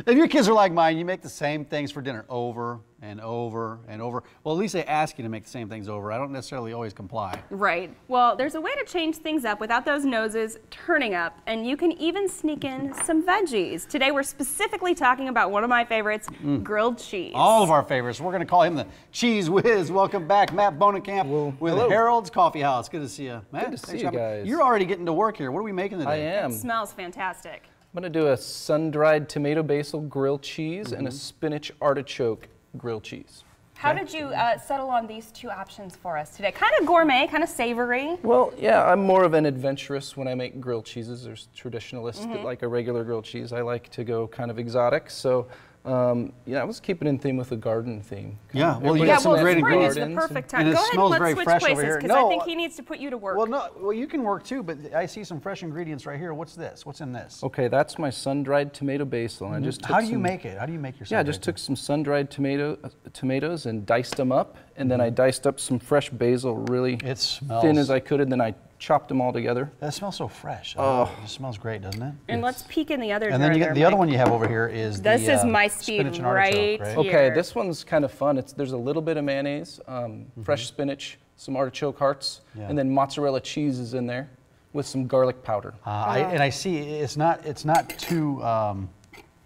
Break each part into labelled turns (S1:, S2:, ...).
S1: If your kids are like mine, you make the same things for dinner over and over and over. Well, at least they ask you to make the same things over. I don't necessarily always comply.
S2: Right. Well, there's a way to change things up without those noses turning up, and you can even sneak in some veggies. Today we're specifically talking about one of my favorites, grilled cheese.
S1: All of our favorites. We're going to call him the Cheese Whiz. Welcome back, Matt Bohnenkamp with Harold's Coffee House. Good to see you, Matt.
S3: Good to see you guys.
S1: You're already getting to work here. What are we making today?
S3: I am.
S2: It smells fantastic.
S3: I'm going to do a sun-dried tomato basil grilled cheese and a spinach artichoke grilled cheese.
S2: How did you settle on these two options for us today? Kind of gourmet, kind of savory.
S3: Well, yeah, I'm more of an adventurous when I make grilled cheeses. There's traditionalists that like a regular grilled cheese. I like to go kind of exotic. So, yeah, I was keeping in theme with the garden theme.
S1: Yeah, well, you got some great
S2: spring is
S1: ingredients.
S2: the perfect time.
S1: And it
S2: Go ahead
S1: smells
S2: and
S1: very
S2: let's
S1: fresh
S2: switch
S1: over
S2: places,
S1: here.
S2: because I
S1: No,
S2: think he needs to put you to work.
S1: Well, no, well, you can work too, but I see some fresh ingredients right here. What's this? What's in this?
S3: Okay, that's my sun-dried tomato basil. And I just took
S1: How do you make it? How do you make your sun-dried?
S3: Yeah, I just took some sun-dried tomatoes and diced them up, and then I diced up some fresh basil really thin as I could, and then I chopped them all together.
S1: That smells so fresh. Oh, it smells great, doesn't it?
S2: And let's peek in the other.
S1: And then you get the other one you have over here is
S2: this
S1: the
S2: is my speed
S1: spinach and artichoke,
S2: right
S1: right?
S3: Okay, this one's kind of fun. There's a little bit of mayonnaise, fresh spinach, some artichoke hearts, and then mozzarella cheese is in there with some garlic powder.
S1: And I see it's not too.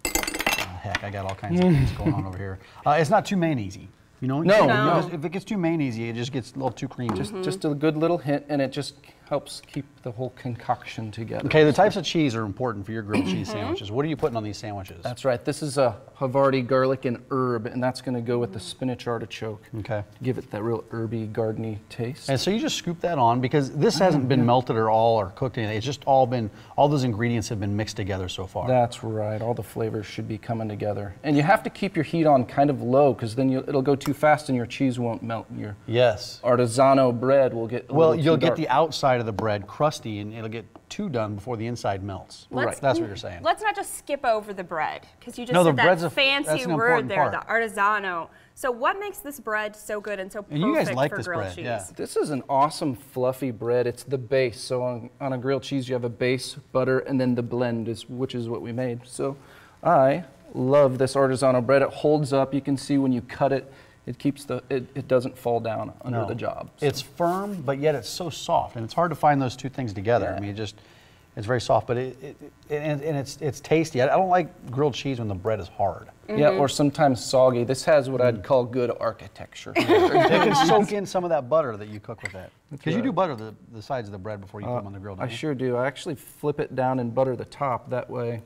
S1: Heck, I got all kinds of things going on over here. It's not too mayonnaisey. You know?
S3: No.
S1: If it gets too mayonnaisey, it just gets a little too creamy.
S3: Just a good little hint, and it just helps keep the whole concoction together.
S1: Okay, the types of cheese are important for your grilled cheese sandwiches. What are you putting on these sandwiches?
S3: That's right. This is a Havarti garlic and herb, and that's going to go with the spinach artichoke.
S1: Okay.
S3: Give it that real herby, gardeny taste.
S1: And so you just scoop that on because this hasn't been melted at all or cooked anything. It's just all those ingredients have been mixed together so far.
S3: That's right. All the flavors should be coming together. And you have to keep your heat on kind of low because then it'll go too fast and your cheese won't melt. And your artisanal bread will get
S1: you'll get the outside of the bread crusty and it'll get too done before the inside melts. Right. That's what you're saying.
S2: Let's not just skip over the bread because you just said that fancy word there, the artisanal. So what makes this bread so good and so perfect
S1: you guys like
S2: for
S1: this
S2: grilled
S1: bread,
S2: cheese?
S1: yeah.
S3: This is an awesome fluffy bread. It's the base. So on a grilled cheese you have a base, butter, and then the blend which is what we made. So I love this artisanal bread. It holds up. You can see when you cut it, it keeps it doesn't fall down under the job. So.
S1: It's firm, but yet it's so soft, and it's hard to find those two things together.
S3: Yeah.
S1: I mean, it's very soft, but it's tasty. I don't like grilled cheese when the bread is hard.
S3: Yeah, or sometimes soggy. This has what I'd call good architecture.
S1: They can soak in some of that butter that you cook with it. Because you do butter the sides of the bread before you put them on the grill, don't you?
S3: I sure do. I actually flip it down and butter the top. That way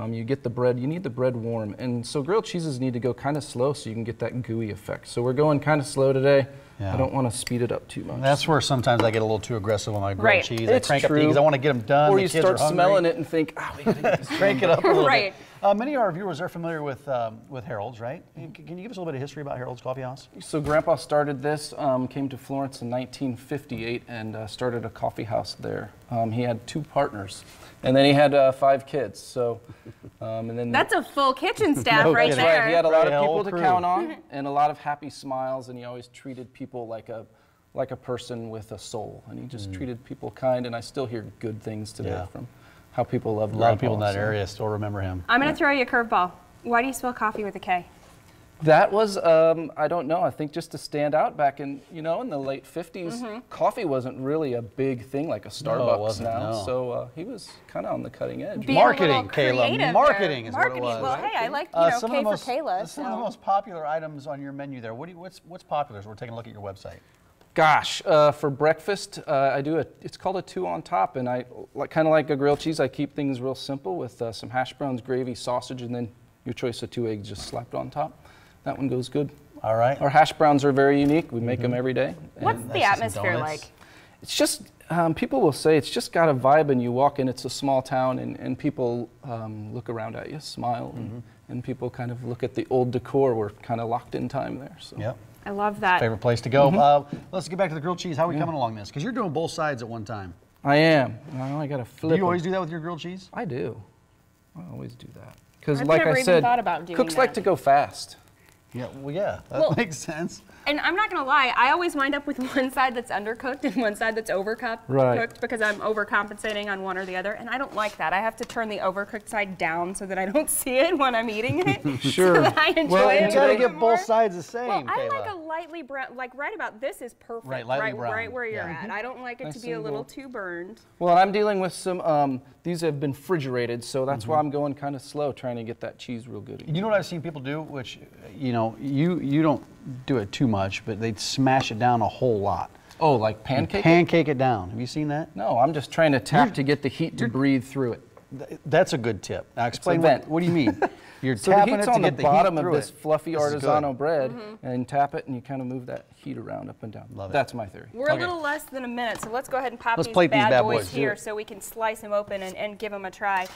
S3: you get the bread. You need the bread warm. And so grilled cheeses need to go kind of slow so you can get that gooey effect. So we're going kind of slow today. Yeah. I don't want to speed it up too much.
S1: That's where sometimes I get a little too aggressive on my grilled cheese.
S3: It's
S1: I crank up because I want to get them done.
S3: Or you start smelling it and think, we got to get this
S1: crank it up a little bit. Many of our viewers are familiar with Harold's, right? Can you give us a little bit of history about Harold's Coffee House?
S3: So Grandpa started this, came to Florence in 1958 and started a coffee house there. He had 2 partners, and then he had 5 kids. So, and then
S2: that's a full kitchen staff right there.
S3: Right. He had a lot of people to count on, and a lot of happy smiles, and he always treated people like a person with a soul, and he just treated people kind. And I still hear good things today from how people love Grandpa.
S1: A lot of people in that area still remember him.
S2: I'm going to throw you a curveball. Why do you spell coffee with a K?
S3: That was, I don't know, I think just to stand out back in, in the late 50s, coffee wasn't really a big thing like a Starbucks now. So he was kind of on the cutting edge.
S1: Marketing, Kayla. Marketing is what it was.
S2: Well, hey, I like, K for Kayla.
S1: Some of the most popular items on your menu there. What's popular? So we're taking a look at your website.
S3: Gosh, for breakfast, I do it's called a 2 on top, and I kind of like a grilled cheese. I keep things real simple with some hash browns, gravy, sausage, and then your choice of 2 eggs just slapped on top. That one goes good.
S1: All right.
S3: Our hash browns are very unique. We make them every day.
S2: What's the atmosphere like?
S3: It's just, people will say it's just got a vibe, and you walk in, it's a small town, and people look around at you, smile, and people kind of look at the old decor. We're kind of locked in time there. So.
S1: Yep.
S2: I love that.
S1: Favorite place to go. Let's get back to the grilled cheese. How are we coming along this? Because you're doing both sides at one time.
S3: I am. I got to flip.
S1: Do you always do that with your grilled cheese?
S3: I do. I always do that. Because like I said, cooks like to go fast.
S1: Yeah, well, yeah, that makes sense.
S2: And I'm not gonna lie, I always wind up with one side that's undercooked and one side that's overcooked because I'm overcompensating on one or the other, and I don't like that. I have to turn the overcooked side down so that I don't see it when I'm eating it.
S3: Sure.
S2: So that I enjoy
S1: Well,
S2: it
S1: you
S2: a
S1: gotta
S2: little
S1: get
S2: bit
S1: both
S2: more.
S1: sides the same,
S2: Well, I
S1: Kayla.
S2: like a lightly brown, like right about this is perfect.
S1: Right, lightly brown.
S2: Right where you're
S1: Yeah.
S2: at. I don't like it to be a little too burned.
S3: Well, I'm dealing with some, these have been refrigerated, so that's why I'm going kind of slow, trying to get that cheese real good.
S1: You know what I've seen people do, which, you know, you don't do it too much, but they smash it down a whole lot.
S3: Oh, like pancake?
S1: Pancake it down. Have you seen that?
S3: No, I'm just trying to tap to get the heat to breathe through it.
S1: That's a good tip. Now explain
S3: vent.
S1: what do you mean? You're
S3: So the
S1: tapping
S3: heat's
S1: it to
S3: on the
S1: get the
S3: bottom
S1: heat
S3: of
S1: through
S3: this
S1: it.
S3: fluffy
S1: This is
S3: artisanal
S1: good.
S3: bread, and tap it, and you kind of move that heat around up and down.
S1: Love it.
S3: That's my theory.
S2: We're a little less than a minute, so let's go ahead and pop
S1: Let's
S2: these
S1: plate these
S2: bad
S1: bad
S2: boys
S1: boys.
S2: here
S1: Do it.
S2: so we can slice them open and give them a try.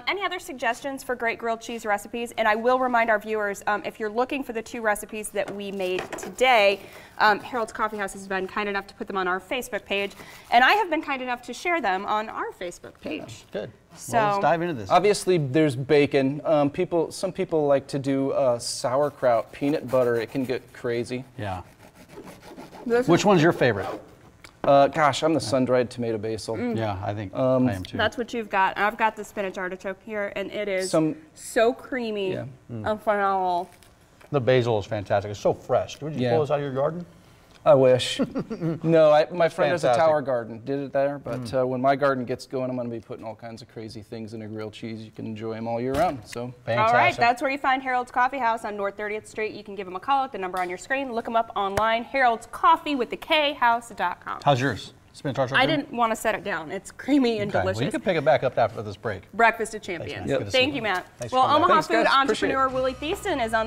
S2: Any other suggestions for great grilled cheese recipes? And I will remind our viewers, if you're looking for the 2 recipes that we made today, Harold's Coffee House has been kind enough to put them on our Facebook page, and I have been kind enough to share them on our Facebook page.
S1: Good.
S2: So,
S1: Well, let's dive into this.
S3: Obviously, there's bacon. Some people like to do sauerkraut, peanut butter. It can get crazy.
S1: Yeah. Which one's your favorite?
S3: Gosh, I'm the sun-dried tomato basil.
S1: Yeah, I think I am too.
S2: That's what you've got. I've got the spinach artichoke here, and it is so creamy
S3: Yeah.
S2: and phenomenal.
S1: The basil is fantastic. It's so fresh. Would you pull this out of your garden?
S3: I wish. No, my friend has a
S1: fantastic.
S3: tower garden. Did it there, but when my garden gets going, I'm going to be putting all kinds of crazy things in a grilled cheese. You can enjoy them all year round. So
S1: Fantastic.
S2: All right, that's where you find Harold's Coffee House on North 30th Street. You can give them a call at the number on your screen. Look them up online, Harold's Coffee with the K, house.com.
S1: How's yours? Spinach artichoke?
S2: I didn't want to set it down. It's creamy and
S1: Okay.
S2: delicious.
S1: Well, you can pick it back up after this break.
S2: Breakfast of Champions.
S1: Thanks, man. Good to see
S2: Thank
S1: you.
S2: you, Matt.
S1: Thanks
S2: Well,
S1: for coming
S2: Omaha
S1: back.
S3: Thanks,
S2: food
S3: guys. Appreciate it.
S2: entrepreneur Willie Thiessen is on the